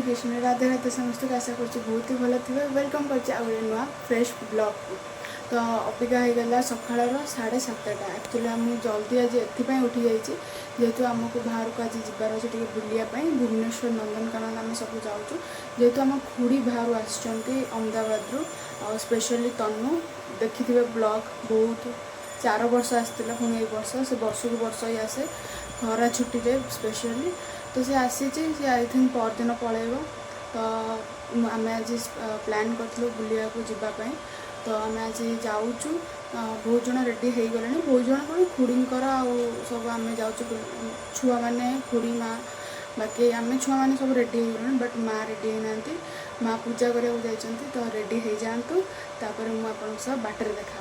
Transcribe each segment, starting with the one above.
कृष्ण राधे राधे समस्त आशा कर बहुत ही भल थी वेलकम कर नुआ फ्रेश ब्लॉग को। तो अबिका हो गला सकाळ 7:30 एक्चुअली आम जल्दी आज एपाई उठी जाइए जेहेतु आमको बाहर को आज जबार अच्छे टे बुलायापाई भुवनेश्वर नंदनकानन आम सब जाऊँ जेहेतु आम खुड़ी बाहर अहमदाबाद स्पेशली तनु देखी ब्लॉग बहुत 4 वर्ष आसाला पुणी ए वर्ष से वर्ष को वर्ष ही आसे खरा छुट्टी स्पेशली तो सी आसी सी आई थिंक परदिन पलैब तो आम आज प्लान करूँ बुलिया को जीवाई तो आम आज जाऊँ बहुत जन रेडी हो गले बहुत जन कौन खुड़ीकर सब आम जाऊँ छुआ मैंने खुड़ी माँ बाकी आम छुआ मैंने सब रेडी हो गले बट माँ रेडी होना माँ पूजा करने जाइए तो रेडी हो जातु तापर मुझे बाटर देखा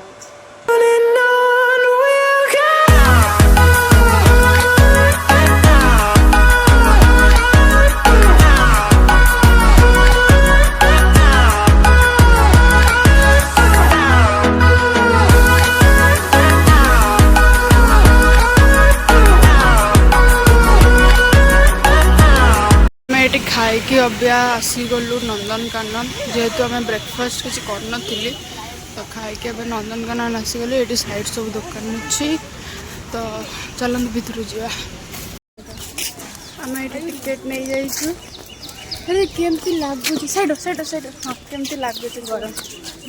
खाई अभ्या आसी गलु नंदनकानन जेहेतु आम ब्रेकफास्ट किसी करन तो खाई नंदनकानन आसीगलु ये साइड सब दुकान अच्छी तो चलते भीतर जा आम ये टिकेट नहीं जाइए अरे केमती लगुच साइड साइड साइड हाँ केमती लगुच गरम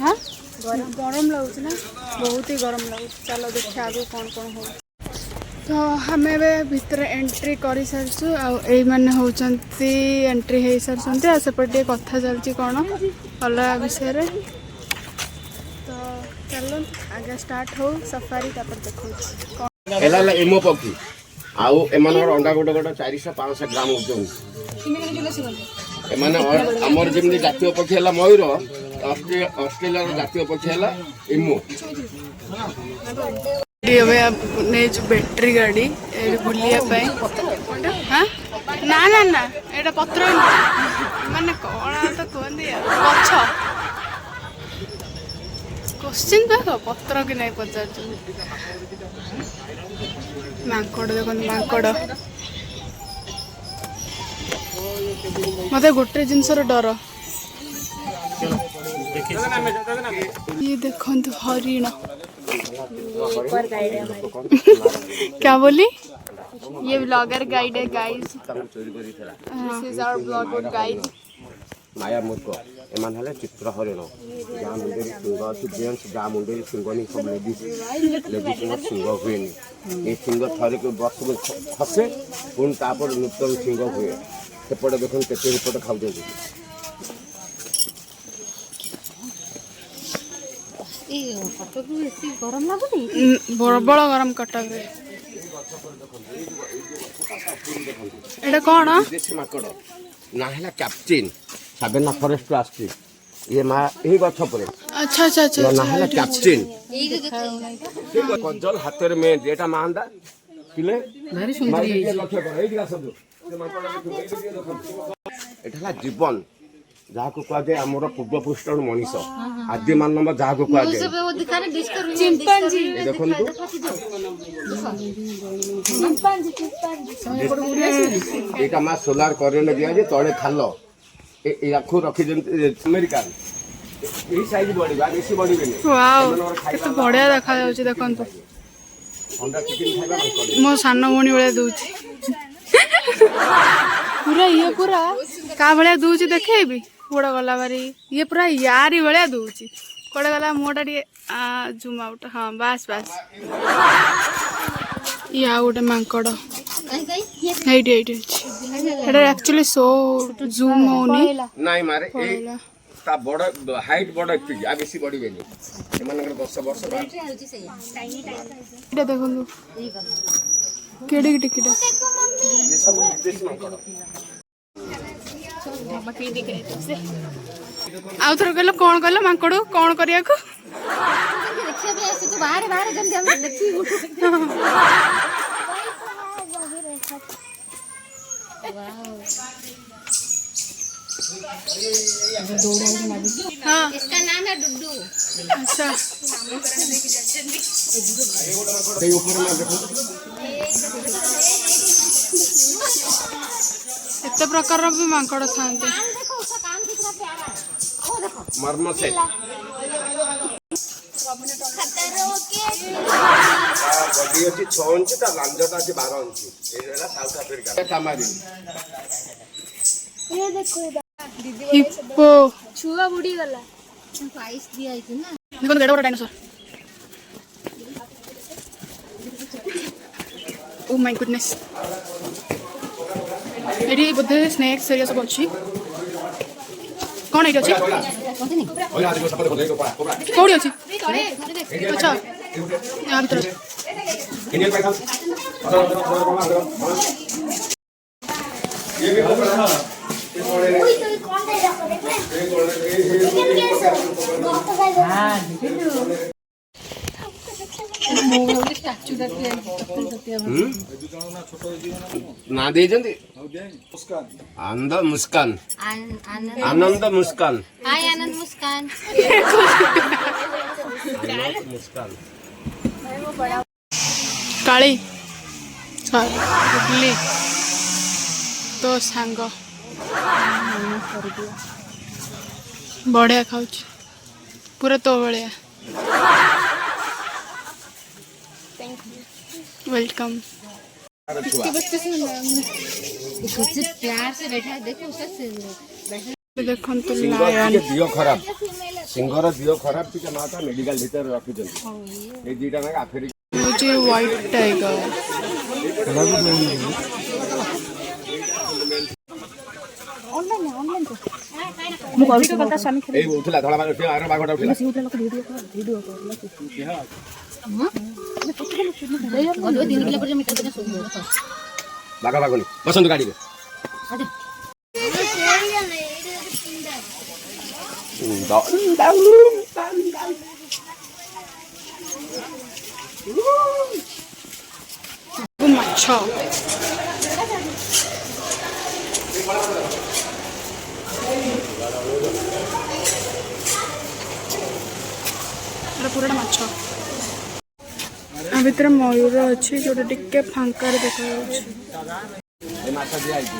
हाँ गरम लगुच ना बहुत ही गरम लगुच चलो देखिए आगे कौन कौन हो तो आम भितर एंट्री कर सारी आने होती एंट्री हो सारी आसेपटे कथा चलती कौन अलग विषय तो चलो आगे स्टार्ट हो सफारी देखो एमो पक्षी आउ अंडा गोटे गोटे 400-500 ग्राम ओजन एमर जमी जातीय पक्षी है मयूर ऑस्ट्रेलिया जातीय पक्षी है एमो ने जो बैटरी गाड़ी बुलिया हाँ ना ना ना ये पत्र माने कौन तो कहते गछ क्वेश्चन देख पत्र कि नहीं पचार मांकड़ देख मांकड़ मत गोटे जिनसर डर ये देखो हरिण क्या बोली ये ब्लॉगर गाइड है guys this is our blogger guide माया मूर्ख एमान हले चित्र हरिण जहाँ मुंडे सिंह अच्छी जेन्स जहाँ मुंडे सिंह नहीं सब लेडीज सिंह हुए ये सिंह थरे के बस में फसे पुणी तापर नूतन सिंह हुए सेपटे देख केते खाऊ प्रबल गरम कटक एटा कौन माकड़ ना है कैप्चिन साबेना फॉरेस्ट आसी ये माँ यही गछ पर अच्छा अच्छा अच्छा ना है कैप्चिन कजल हाथ में एटा मांदा पिले लक्ष्य कर एटा जीवन जहाँ को कह जाए आमर पूर्व पृष्ठ मनीष आदि मानव जहाँ को कह जाए देखो माँ सोलार करेन्ट दिया जे तले खाल या रखी अमेरिकान यही साइज बढ़ा बेसी बढ़े बढ़िया देखा देखो मो सान भौणी भाया दूची पूरा ये पूरा का भाया दूची देखेबी कौड़ा गला बारी ये पूरा यारी भाया दूची कौड़े गला मोटा टे जूम आउट हाँ बास बास ये आ गोटे मांकड़ एक्चुअली सो जूम होनी नहीं मारे ता बड़ हाइट बड़ आ बेसी बड़ी बेनी एमानकर 10 वर्ष बाद एटा देखो केडी टिकट ये सब देश मांकड़ आउ थोर कहलो कौन कहलो मांकड़ू कौन करिया को देखिए भी ऐसे तो बाहर बाहर जल्दी हम देखी हाँ इसका नाम है डुड्डू। अच्छा एते प्रकार भी मांकड़ था देखो उसका कान कितना प्यारा है। ओ देखो मर्म से बॉडी अच्छी 6 इंच ता लांजटा अच्छी 12 इंच ये रहला साउथ अफ्रीका तमारी ये देखो हिप्पो छुआ बुड़ी गला आइस दिया है ना देखो गेड़ा बड़ा डायनासोर ओ माय गुडनेस एडी बोधे स्नैक्स एरिया सब अच्छी कौन एडी अच्छी ओला देखो सब देखो देखो कोबरा कौड़ी अच्छी घरे अच्छा यहाँ भीतर इंडियन पैसा ये भी कोबरा ओए तो कौन दे रहा है ना दे जंदी आनंद मुस्कान आनंद मुस्कान हाय आनंद मुस्कान आनंद मुस्कान काली गुगली तो सांग बढ़िया खाऊ पूरा तो भाया वेलकम कुछ प्यार से बैठा है देखो उसका देखो तो सिंगर लायन के दियो खराब सिंगर दियो खराब टिके माता मेडिकल भीतर रखि जंदी ए दीटा ना आखरी मुझे व्हाइट टाइगर ମୁଁ କହିବି ତ କଥା ସ୍ୱାମୀ ए उठला धळा बाग उठला आरो बागटा उठला और 3 किलोमीटर तक सो बागा बागनी बसंत गाड़ी रे ମାଛ पूरा माछ भितर मयूर अच्छी जोटा टिके फांका देखा ए माछा दिया आइती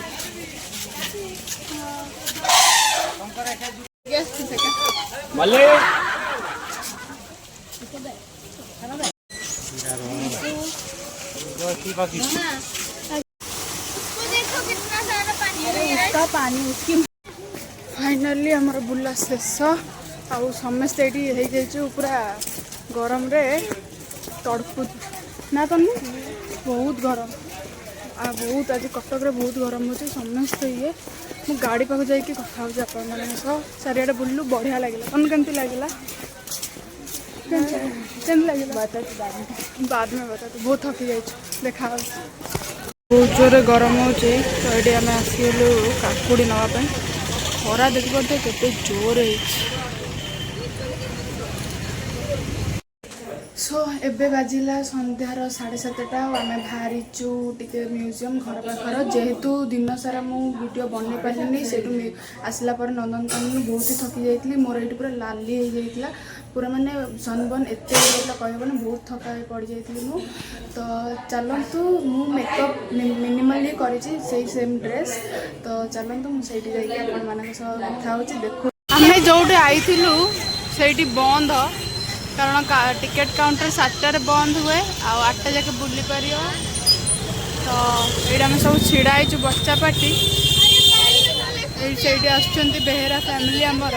मले फाइनाली हमारा बुला शेष आउ समस्ते ये पूरा गरम रे तड़पु ना तुम बहुत गरम आ बहुत आज कटक रे बहुत गरम हो समस्ते ये मु गाड़ी पाक जाकि कथा हो चारिआडे बुलू बढ़िया लगे तुम केमती लगे बाद में बता तो बहुत थकी जाए देखा बहुत जोर गरम हो तो ये आम आसगलु काकुड़ी नापी खरा देख पारे के जोर सो एबे बाजिला संध्यार 7:30 आम बाहरीचु टे म्यूजियम घर पाखर जेहेतु दिन सारा मु वीडियो बन पारे से आसला पर नंदनकानन बहुत ही थकी जाइए मोर ये पूरा लाली हो जाता पूरा माने सनबर्न एत कहना बहुत थका पड़ जाइए मु तो चलतु मु मेकअप मिनिमली करी सेम ड्रेस तो चलतु मुझे कथा देखो आम जो आईलु से बंद कारण टिकेट काउंटर 7टार बंद हुए आ 8टा जाके बुली पार तो ये आम सब छिड़ाई बच्चा पार्टी ये आसुँच बेहेरा फैमिली आमर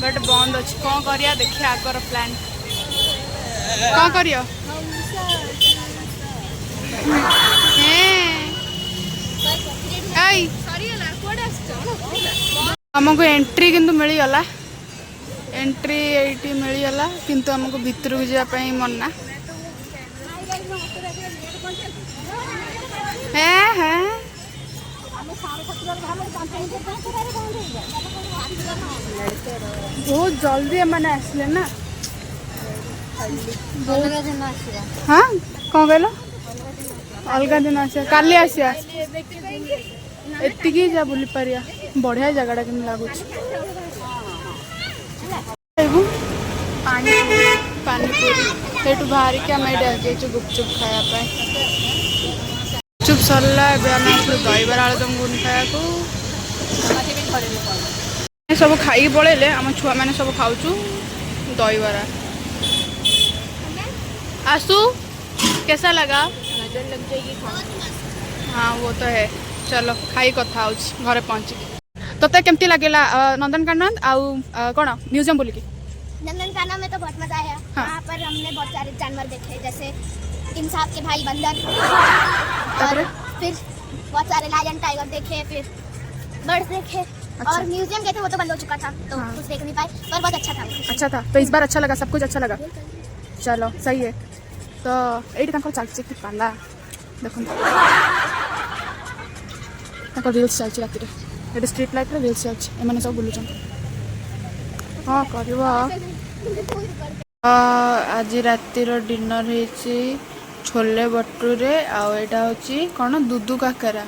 बट बंद अच्छी कौन करिया देखिए आगर प्लान कौन करियो आमको एंट्री किंतु मिलगला एंट्री ये मिलगला किंतु आमको भितर को जावाई मना बहुत जल्दी मैंने आसले ना हाँ कौन कहल अलग दिन आसा काली आसिया एतिकी जा बुली पारिया बढ़िया जगह केम लगुच पानीपुरी से बाहर के आम ये गुपचुप खायापी गुपचुप ମ୍ୟୁଜିୟମ୍ सरला आम दहीबार आलुदम गुन खाया सब खाई पड़े आम छुआ मैंने सब खाऊचु दहीबरा। आसू कैसा लगा? हाँ वो तो है। चलो खाई कथा घरे पहुँची तोते केमती लगेला नंदनकानन आउ कौन म्यूजियम बोल के? नंदनकानन में तो बहुत मजा आया। हाँ। वहाँ पर हमने बहुत सारे जानवर देखे जैसे इंसाफ के भाई बंदर तापरे? और फिर बहुत सारे लायन टाइगर देखे, फिर बर्ड्स देखे। अच्छा। और म्यूजियम गए थे, वो तो बंद हो चुका था तो हाँ। कुछ देख नहीं पाए, पर बहुत अच्छा था। अच्छा था तो इस बार अच्छा लगा, सब कुछ अच्छा लगा। चलो सही है। तो ये चलचे कि पाला देखो रिल्स चलची राति ये स्ट्रीट लाइट रिल्स चलची एम सब बुलूँ हाँ कर आज रातिर डिनर होती छोले भटूरे आटा हूँ कौन दूधू काकरा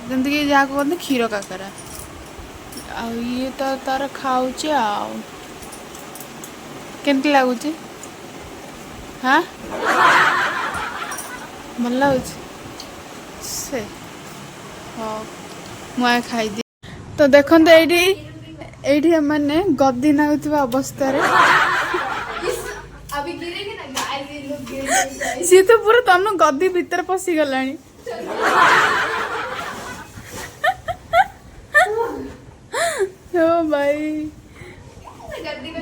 जमती कि जहाँ कहते क्षीर काकरा ये तो तार खाऊचे केमती लगुच? हाँ भल लगुच से हाँ मुझे खाईदी। तो देखते ये मैंने गद्दी नागुवा अवस्था सी तो पूरा तनु गद्दी भीतर पशि गला ओ भाई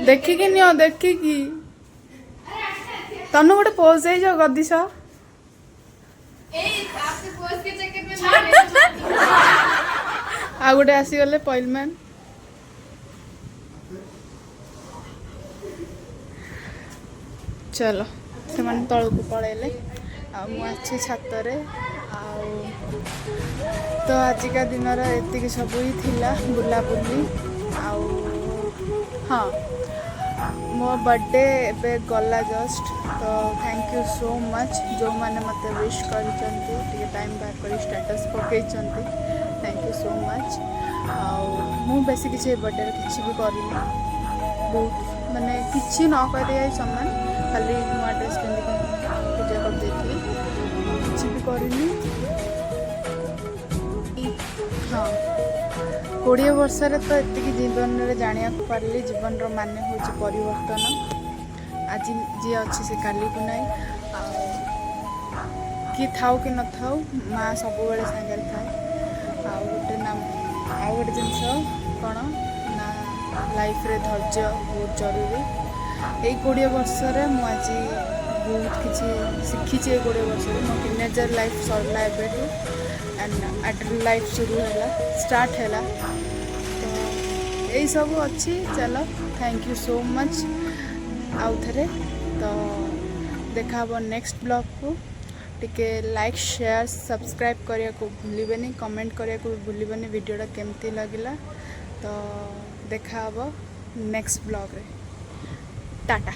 देखिकी नियो देखिकी तनु गोटे पोज दे जाओ गद्दी सह आ गोटे आसीगले पॉइलमैन चलो से तल को पलैले आछि छातरे तो आजिका दिन एति सब ही थिला बुलाबुली हाँ मो बर्थडे एबे गला जस्ट तो थैंक यू सो मच जो मैंने मत विश कर टाइम बाहर कर स्टेटस पकई थैंक यू सो मच मु बेसी किसी बर्थडे किसी भी करनी बहुत माने किसी न कर सामान खाली नुआ ड्रेस पिंधिक पूजा कर देती किसी भी करनी। हाँ 20 वर्ष तो ये जीवन में जाना पारे जीवन मान हूँ परिवर्तन आज जी अच्छी से काली को ना कि थाऊ कि न थाऊ माँ सब बेले सागर थाए गोटे नाम गोटे जिनस कौन ना लाइफ रे धैर्य बहुत जरूरी। यही 20 वर्ष मुझे बहुत किसी शिखी 20 वर्ष मो टीनेजर लाइफ सरला एबेठू एंड एडल्ट लाइफ शुरू है स्टार्ट है तो यही सब अच्छी। चलो थैंक यू सो मच आउ थे तो देखा नेक्स्ट ब्लॉग को टिके लाइक शेयर सब्सक्राइब करने को भूलिबेनी कमेंट करने को भूलिबेनी वीडियोटा केमती लगिला तो देखा नेक्स्ट ब्लॉग रे टाटा।